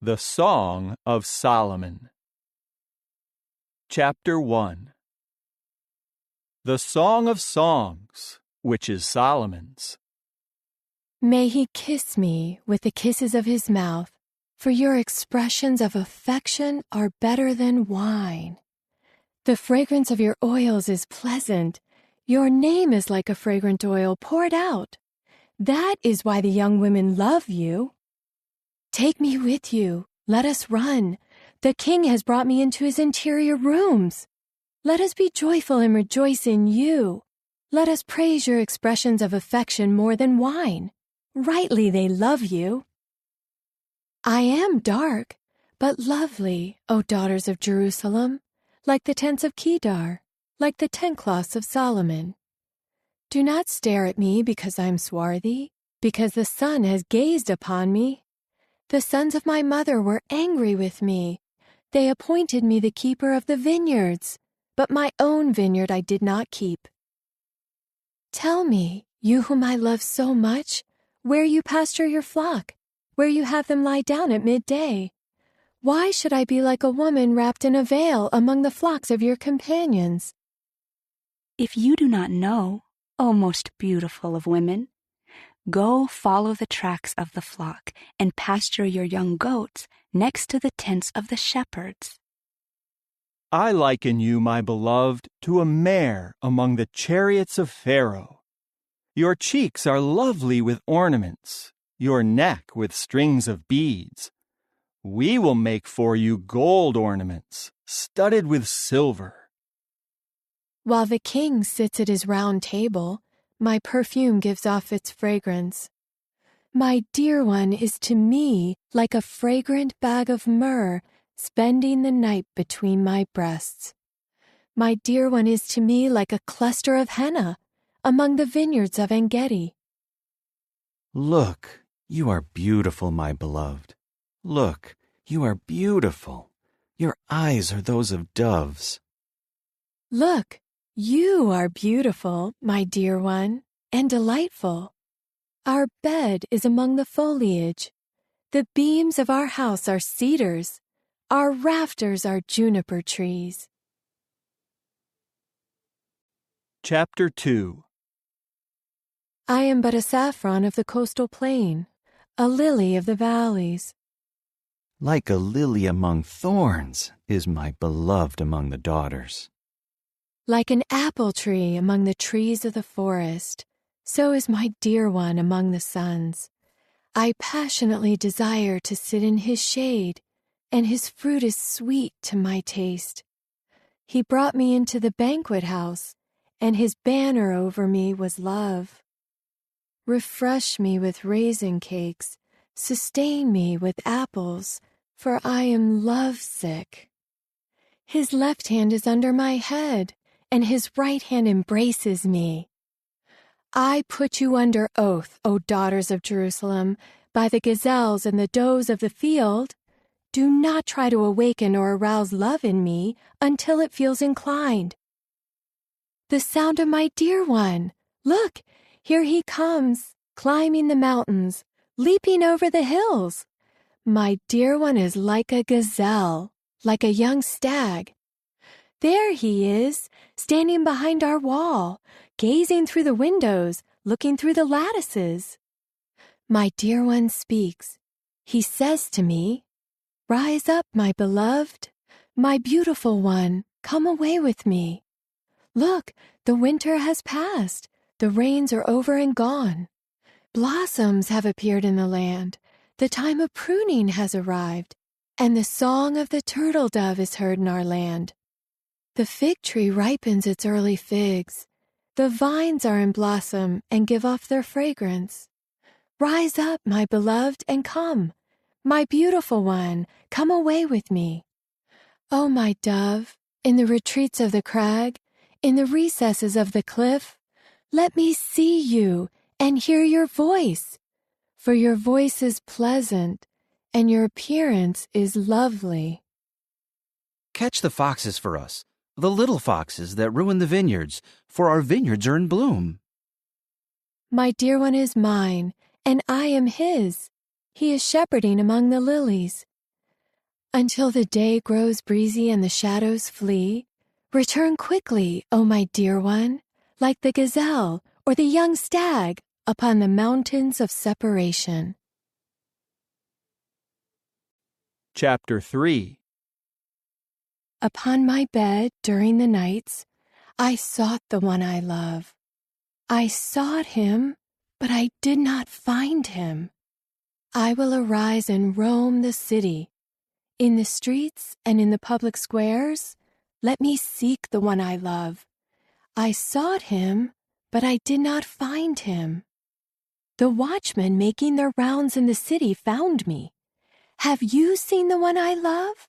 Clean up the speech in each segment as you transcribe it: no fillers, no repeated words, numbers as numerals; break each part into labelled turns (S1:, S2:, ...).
S1: The Song of Solomon. Chapter 1. The Song of Songs, which is Solomon's.
S2: May he kiss me with the kisses of his mouth, for your expressions of affection are better than wine. The fragrance of your oils is pleasant. Your name is like a fragrant oil poured out. That is why the young women love you. Take me with you. Let us run. The king has brought me into his interior rooms. Let us be joyful and rejoice in you. Let us praise your expressions of affection more than wine. Rightly they love you. I am dark, but lovely, O daughters of Jerusalem, like the tents of Kedar, like the tent cloths of Solomon. Do not stare at me because I am swarthy, because the sun has gazed upon me. The sons of my mother were angry with me. They appointed me the keeper of the vineyards, but my own vineyard I did not keep. Tell me, you whom I love so much, where you pasture your flock, where you have them lie down at midday. Why should I be like a woman wrapped in a veil among the flocks of your companions?
S3: If you do not know, O most beautiful of women, go follow the tracks of the flock and pasture your young goats next to the tents of the shepherds.
S1: I liken you, my beloved, to a mare among the chariots of Pharaoh. Your cheeks are lovely with ornaments, your neck with strings of beads. We will make for you gold ornaments, studded with silver.
S2: While the king sits at his round table, my perfume gives off its fragrance. My dear one is to me like a fragrant bag of myrrh spending the night between my breasts. My dear one is to me like a cluster of henna among the vineyards of En-gedi.
S4: Look, you are beautiful, my beloved. Look, you are beautiful. Your eyes are those of doves.
S2: Look, you are beautiful, my dear one, and delightful. Our bed is among the foliage. The beams of our house are cedars. Our rafters are juniper trees.
S1: Chapter 2.
S2: I am but a saffron of the coastal plain, a lily of the valleys.
S4: Like a lily among thorns is my beloved among the daughters.
S2: Like an apple tree among the trees of the forest, so is my dear one among the sons. I passionately desire to sit in his shade, and his fruit is sweet to my taste. He brought me into the banquet house, and his banner over me was love. Refresh me with raisin cakes, sustain me with apples, for I am lovesick. His left hand is under my head, and his right hand embraces me. I put you under oath, O daughters of Jerusalem, by the gazelles and the does of the field. Do not try to awaken or arouse love in me until it feels inclined. The sound of my dear one! Look, here he comes, climbing the mountains, leaping over the hills. My dear one is like a gazelle, like a young stag. There he is, standing behind our wall, gazing through the windows, looking through the lattices. My dear one speaks. He says to me, "Rise up, my beloved, my beautiful one, come away with me. Look, the winter has passed, the rains are over and gone. Blossoms have appeared in the land, the time of pruning has arrived, and the song of the turtle dove is heard in our land. The fig tree ripens its early figs. The vines are in blossom and give off their fragrance. Rise up, my beloved, and come. My beautiful one, come away with me. O my dove, in the retreats of the crag, in the recesses of the cliff, let me see you and hear your voice, for your voice is pleasant and your appearance is lovely."
S5: Catch the foxes for us, the little foxes that ruin the vineyards, for our vineyards are in bloom.
S2: My dear one is mine, and I am his. He is shepherding among the lilies. Until the day grows breezy and the shadows flee, return quickly, O my dear one, like the gazelle or the young stag upon the mountains of separation.
S1: Chapter 3.
S2: Upon my bed during the nights, I sought the one I love. I sought him, but I did not find him. I will arise and roam the city. In the streets and in the public squares, let me seek the one I love. I sought him, but I did not find him. The watchmen making their rounds in the city found me. Have you seen the one I love?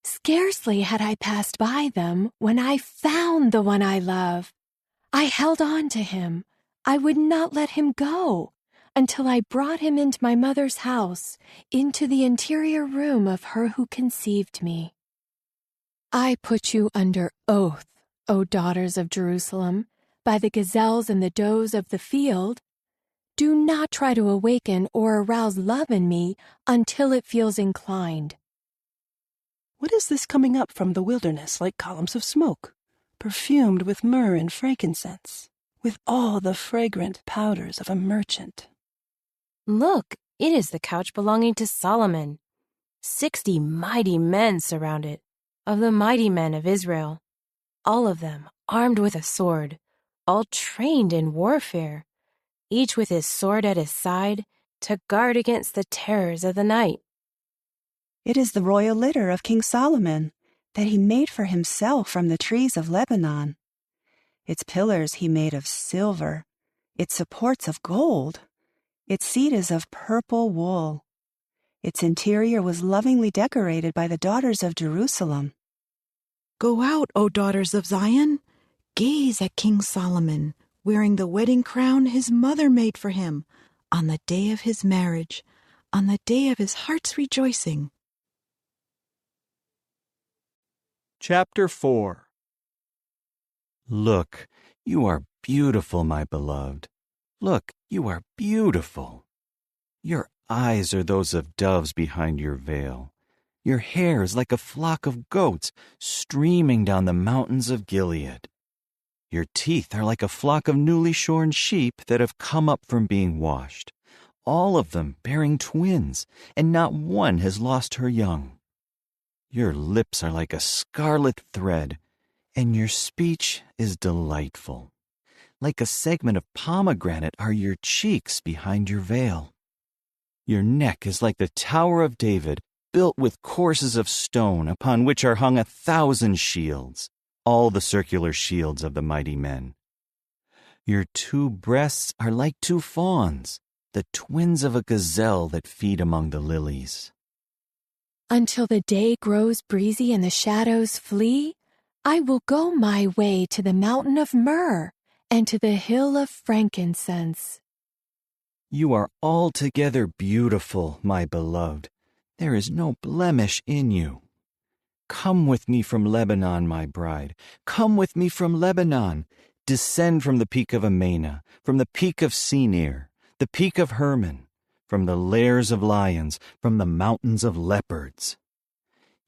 S2: Scarcely had I passed by them when I found the one I love. I held on to him. I would not let him go until I brought him into my mother's house, into the interior room of her who conceived me. I put you under oath, O daughters of Jerusalem, by the gazelles and the does of the field. Do not try to awaken or arouse love in me until it feels inclined.
S6: What is this coming up from the wilderness like columns of smoke, perfumed with myrrh and frankincense, with all the fragrant powders of a merchant?
S7: Look, it is the couch belonging to Solomon. 60 mighty men surround it, of the mighty men of Israel, all of them armed with a sword, all trained in warfare, each with his sword at his side to guard against the terrors of the night.
S8: It is the royal litter of King Solomon that he made for himself from the trees of Lebanon. Its pillars he made of silver, its supports of gold, its seat is of purple wool. Its interior was lovingly decorated by the daughters of Jerusalem.
S9: Go out, O daughters of Zion, gaze at King Solomon, wearing the wedding crown his mother made for him on the day of his marriage, on the day of his heart's rejoicing.
S1: Chapter 4.
S4: Look, you are beautiful, my beloved. Look, you are beautiful. Your eyes are those of doves behind your veil. Your hair is like a flock of goats streaming down the mountains of Gilead. Your teeth are like a flock of newly shorn sheep that have come up from being washed, all of them bearing twins, and not one has lost her young. Your lips are like a scarlet thread, and your speech is delightful. Like a segment of pomegranate are your cheeks behind your veil. Your neck is like the Tower of David, built with courses of stone upon which are hung 1,000 shields, all the circular shields of the mighty men. Your 2 breasts are like 2 fawns, the twins of a gazelle that feed among the lilies.
S2: Until the day grows breezy and the shadows flee, I will go my way to the mountain of myrrh and to the hill of frankincense.
S4: You are altogether beautiful, my beloved. There is no blemish in you. Come with me from Lebanon, my bride. Come with me from Lebanon. Descend from the peak of Amana, from the peak of Senir, the peak of Hermon, from the lairs of lions, from the mountains of leopards.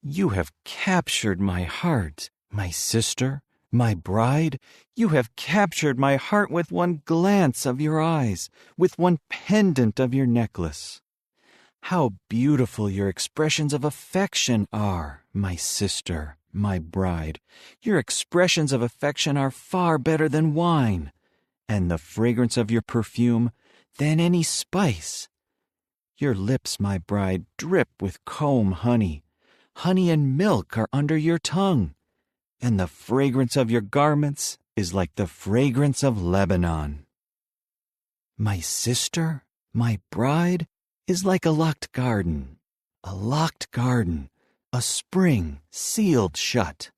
S4: You have captured my heart, my sister, my bride. You have captured my heart with one glance of your eyes, with one pendant of your necklace. How beautiful your expressions of affection are, my sister, my bride. Your expressions of affection are far better than wine, and the fragrance of your perfume than any spice. Your lips, my bride, drip with comb honey. Honey and milk are under your tongue, and the fragrance of your garments is like the fragrance of Lebanon. My sister, my bride, is like a locked garden, a spring sealed shut.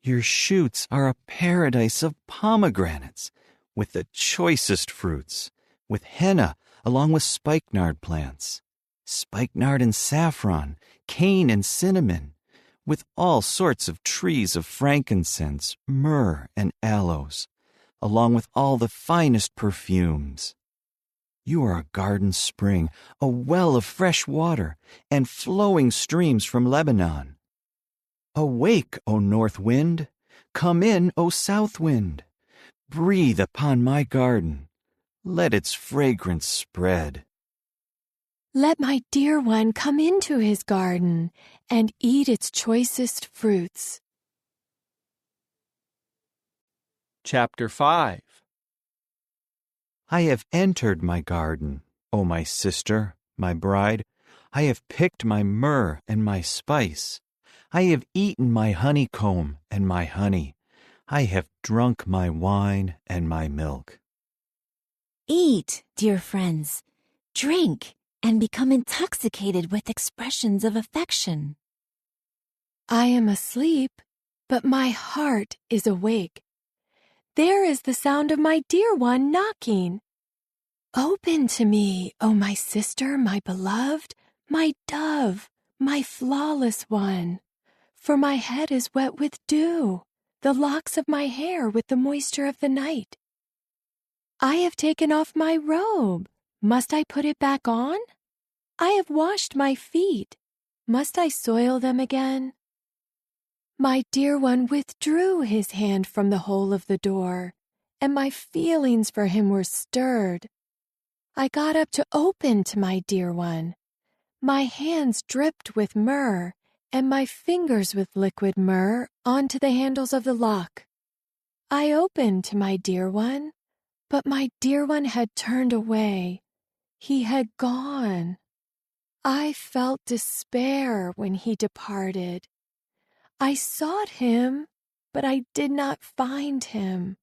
S4: Your shoots are a paradise of pomegranates, with the choicest fruits, with henna along with spikenard plants, spikenard and saffron, cane and cinnamon, with all sorts of trees of frankincense, myrrh, and aloes, along with all the finest perfumes. You are a garden spring, a well of fresh water, and flowing streams from Lebanon. Awake, O north wind! Come in, O south wind! Breathe upon my garden. Let its fragrance spread.
S2: Let my dear one come into his garden and eat its choicest fruits.
S1: Chapter 5.
S4: I have entered my garden, O my sister, my bride. I have picked my myrrh and my spice. I have eaten my honeycomb and my honey. I have drunk my wine and my milk.
S10: Eat, dear friends, drink, and become intoxicated with expressions of affection.
S2: I am asleep, but my heart is awake. There is the sound of my dear one knocking. Open to me, O my sister, my beloved, my dove, my flawless one. For my head is wet with dew, the locks of my hair with the moisture of the night. I have taken off my robe. Must I put it back on? I have washed my feet. Must I soil them again? My dear one withdrew his hand from the hole of the door, and my feelings for him were stirred. I got up to open to my dear one. My hands dripped with myrrh, and my fingers with liquid myrrh onto the handles of the lock. I opened to my dear one, but my dear one had turned away. He had gone. I felt despair when he departed. I sought him, but I did not find him.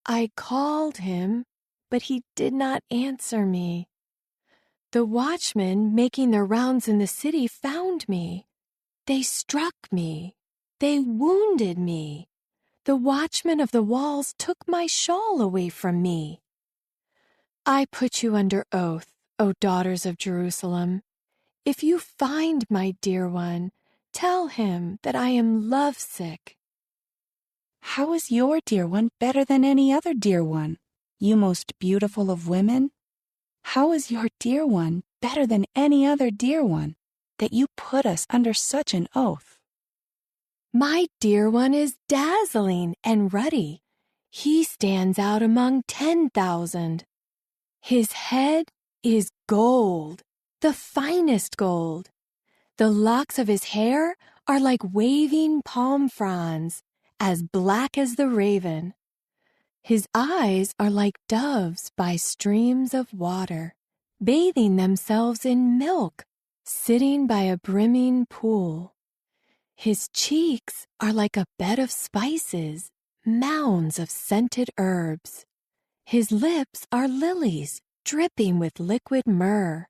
S2: I called him, but he did not answer me. The watchmen making their rounds in the city found me. They struck me. They wounded me. The watchmen of the walls took my shawl away from me. I put you under oath, O daughters of Jerusalem. If you find my dear one, tell him that I am lovesick.
S8: How is your dear one better than any other dear one, you most beautiful of women? How is your dear one better than any other dear one, that you put us under such an oath?
S2: My dear one is dazzling and ruddy. He stands out among 10,000. His head is gold, the finest gold. The locks of his hair are like waving palm fronds, as black as the raven. His eyes are like doves by streams of water, bathing themselves in milk, sitting by a brimming pool. His cheeks are like a bed of spices, mounds of scented herbs. His lips are lilies, dripping with liquid myrrh.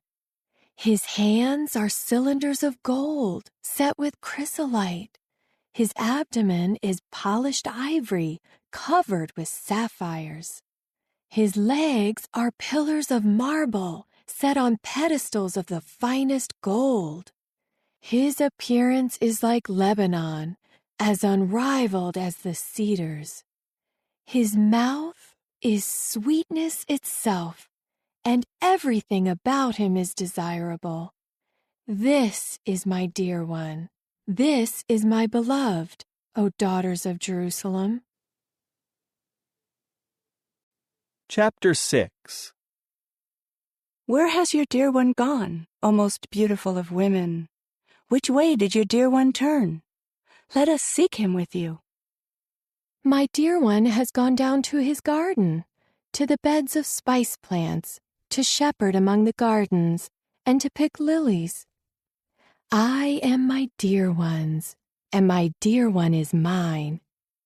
S2: His hands are cylinders of gold, set with chrysolite. His abdomen is polished ivory, covered with sapphires. His legs are pillars of marble, set on pedestals of the finest gold. His appearance is like Lebanon, as unrivaled as the cedars. His mouth is sweetness itself, and everything about him is desirable. This is my dear one. This is my beloved, O daughters of Jerusalem.
S1: Chapter 6.
S6: Where has your dear one gone, O most beautiful of women? Which way did your dear one turn? Let us seek him with you.
S2: My dear one has gone down to his garden, to the beds of spice plants, to shepherd among the gardens, and to pick lilies. I am my dear one's, and my dear one is mine.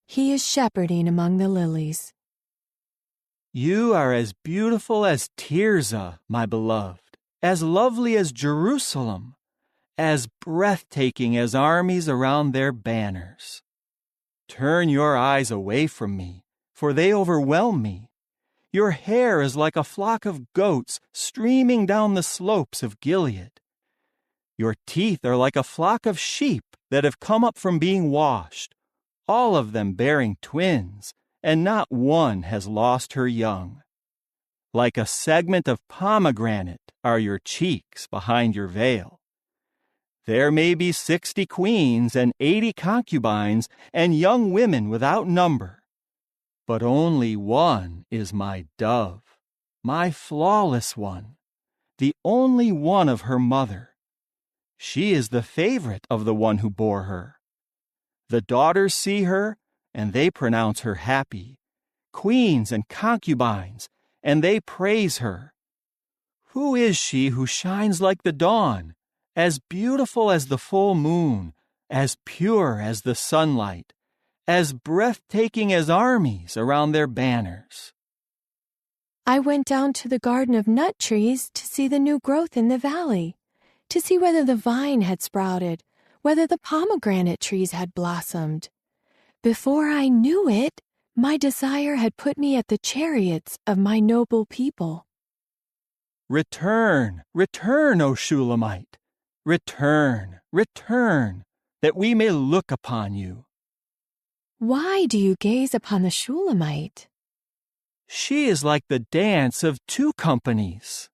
S2: He is shepherding among the lilies.
S1: You are as beautiful as Tirzah, my beloved, as lovely as Jerusalem, as breathtaking as armies around their banners. Turn your eyes away from me, for they overwhelm me. Your hair is like a flock of goats streaming down the slopes of Gilead. Your teeth are like a flock of sheep that have come up from being washed, all of them bearing twins, and not one has lost her young. Like a segment of pomegranate are your cheeks behind your veil. There may be 60 queens and 80 concubines and young women without number, but only one is my dove, my flawless one, the only one of her mother. She is the favorite of the one who bore her. The daughters see her, and they pronounce her happy, queens and concubines, and they praise her. Who is she who shines like the dawn, as beautiful as the full moon, as pure as the sunlight, as breathtaking as armies around their banners?
S2: I went down to the garden of nut trees to see the new growth in the valley, to see whether the vine had sprouted, whether the pomegranate trees had blossomed. Before I knew it, my desire had put me at the chariots of my noble people.
S1: Return, return, O Shulamite! Return, return, that we may look upon you.
S2: Why do you gaze upon the Shulamite?
S1: She is like the dance of two companies.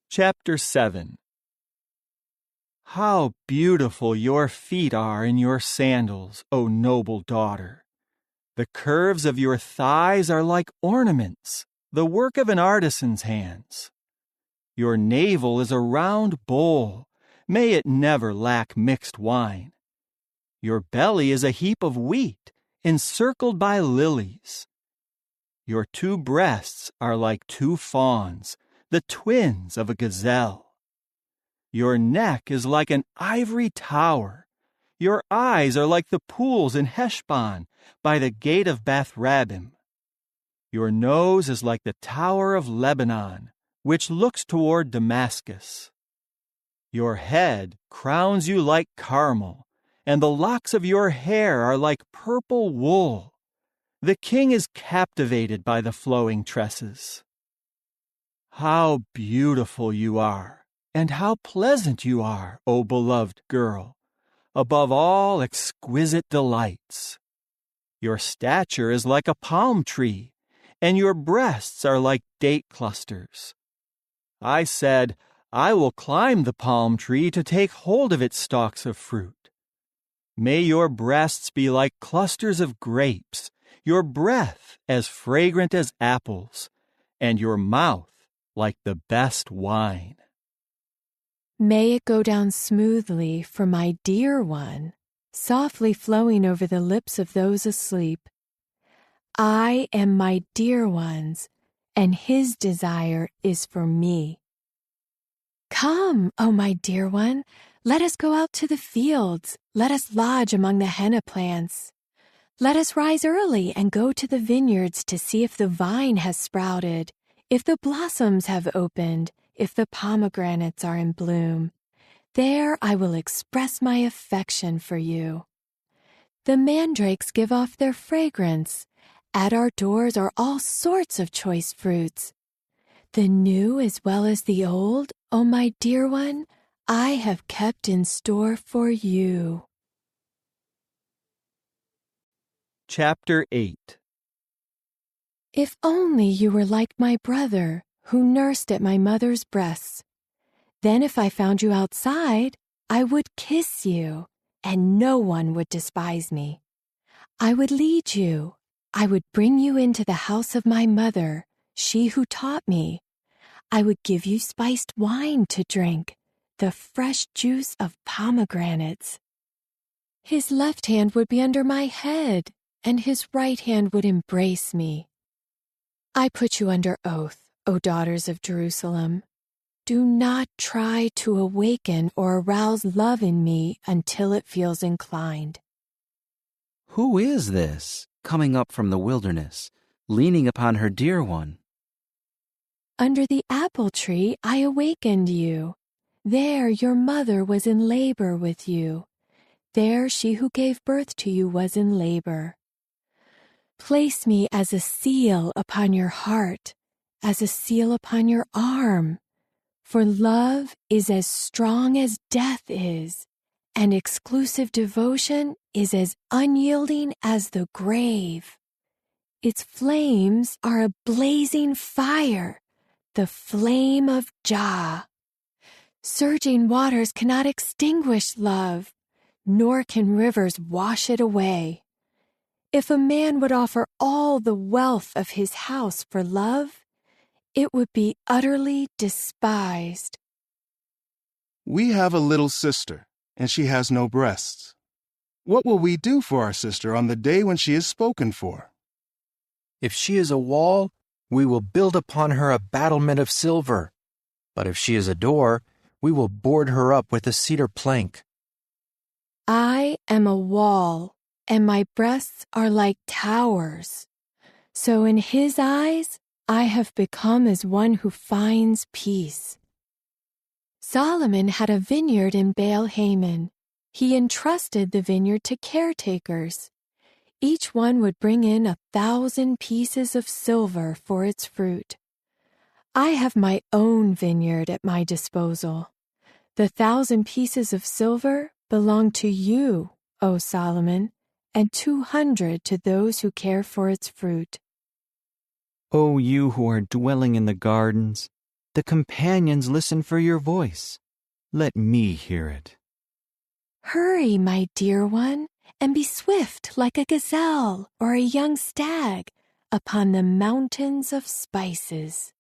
S1: Chapter 7. How beautiful your feet are in your sandals, O noble daughter! The curves of your thighs are like ornaments, the work of an artisan's hands. Your navel is a round bowl, may it never lack mixed wine. Your belly is a heap of wheat, encircled by lilies. Your two breasts are like two fawns, the twins of a gazelle. Your neck is like an ivory tower. Your eyes are like the pools in Heshbon by the gate of Bath-rabbim. Your nose is like the tower of Lebanon, which looks toward Damascus. Your head crowns you like Carmel, and the locks of your hair are like purple wool. The king is captivated by the flowing tresses. How beautiful you are, and how pleasant you are, O beloved girl, above all exquisite delights. Your stature is like a palm tree, and your breasts are like date clusters. I said, I will climb the palm tree to take hold of its stalks of fruit. May your breasts be like clusters of grapes, your breath as fragrant as apples, and your mouth like the best wine.
S2: May it go down smoothly for my dear one, softly flowing over the lips of those asleep. I am my dear one's, and his desire is for me. Come, O my dear one, let us go out to the fields, let us lodge among the henna plants. Let us rise early and go to the vineyards to see if the vine has sprouted, if the blossoms have opened, if the pomegranates are in bloom. There I will express my affection for you. The mandrakes give off their fragrance. At our doors are all sorts of choice fruits. The new as well as the old, O my dear one, I have kept in store for you.
S1: Chapter 8.
S2: If only you were like my brother, who nursed at my mother's breasts. Then if I found you outside, I would kiss you, and no one would despise me. I would lead you. I would bring you into the house of my mother, she who taught me. I would give you spiced wine to drink, the fresh juice of pomegranates. His left hand would be under my head, and his right hand would embrace me. I put you under oath, O daughters of Jerusalem. Do not try to awaken or arouse love in me until it feels inclined.
S5: Who is this, coming up from the wilderness, leaning upon her dear one?
S2: Under the apple tree I awakened you. There your mother was in labor with you. There she who gave birth to you was in labor. Place me as a seal upon your heart, as a seal upon your arm. For love is as strong as death is, and exclusive devotion is as unyielding as the grave. Its flames are a blazing fire, the flame of Jah. Surging waters cannot extinguish love, nor can rivers wash it away. If a man would offer all the wealth of his house for love, it would be utterly despised.
S11: We have a little sister, and she has no breasts. What will we do for our sister on the day when she is spoken for?
S5: If she is a wall, we will build upon her a battlement of silver. But if she is a door, we will board her up with a cedar plank.
S2: I am a wall, and my breasts are like towers. So in his eyes, I have become as one who finds peace. Solomon had a vineyard in Baal-Hamon. He entrusted the vineyard to caretakers. Each one would bring in 1,000 pieces of silver for its fruit. I have my own vineyard at my disposal. The 1,000 pieces of silver belong to you, O Solomon, and 200 to those who care for its fruit.
S4: O you who are dwelling in the gardens, the companions listen for your voice. Let me hear it.
S2: Hurry, my dear one, and be swift like a gazelle or a young stag upon the mountains of spices.